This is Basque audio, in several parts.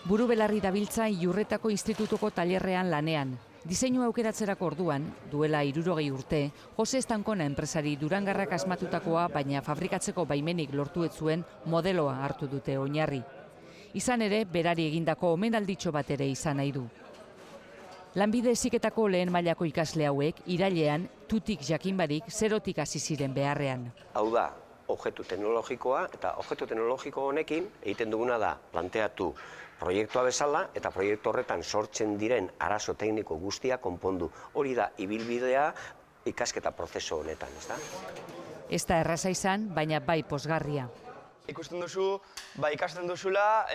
Buru belarri dabiltza Iurretako Institutuko tailerrean lanean. Diseinu aukeratzerako orduan, duela 60 urte, Jose Estankona enpresari Durangarrak asmatutakoa, baina fabrikatzeko baimenik lortu ez zuen modeloa hartu dute oinarri. Izan ere, berari egindako omenalditxo bat ere izan nahi du. Lanbide heziketako lehen mailako ikasle hauek, irailean, tutik jakin barik, zerotik hasi ziren beharrean. Hau da, objektu teknologikoa, eta objektu teknologiko honekin egiten duguna da planteatu proiektua bezala eta proiektu horretan sortzen diren arazo tekniko guztia konpondu. Hori da ibilbidea ikasketa prozesu honetan, ezta? Ez da erraza izan, baina bai pozgarria. Ikusten duzu, ikasten duzula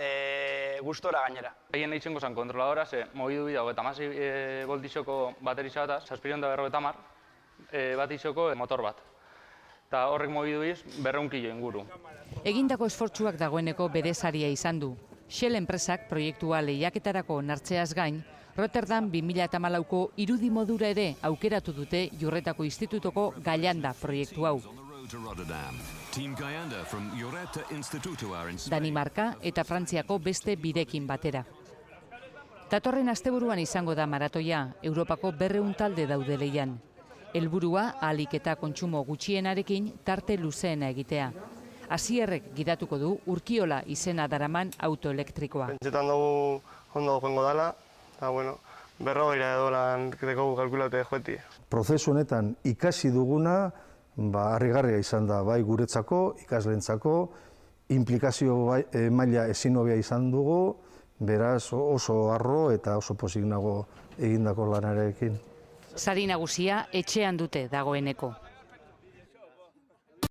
gustora gainera. Egin eitzen gozan kontroladora, ze mogidu bidea 56 voltixoko bateriza bat, 750 bat izoko motor bat. Eta horrek mogidu biz 200 kilo inguru. Egindako esfortzuak dagoeneko bere saria izan du. Shell enpresak proiektua lehiaketarako nartzeaz gain, Rotterdam 2014ko irudi modura ere aukeratu dute Iurretako Institutuko Gallanda proiektu hau. Danimarka eta Frantziako beste birekin batera. Datorren asteburuan izango da maratoia, Europako 200 talde daude lehian. Helburua ahalik eta kontsumo gutxienarekin tarte luzeena egitea. Asierrek gidatuko du Urkiola izena daraman autoelektrikoa. Pentsetan dugu ondo joango dela, eta bueno, 40 edo lan dugu kalkulaute joeti. Prozesu honetan ikasi duguna, harrigarria izan da bai guretzako, ikasleentzako, implikazio maila ezin hobea izan dugu, beraz oso harro eta oso pozik nago egindako lanarekin. Sari nagusia etxean dute dagoeneko.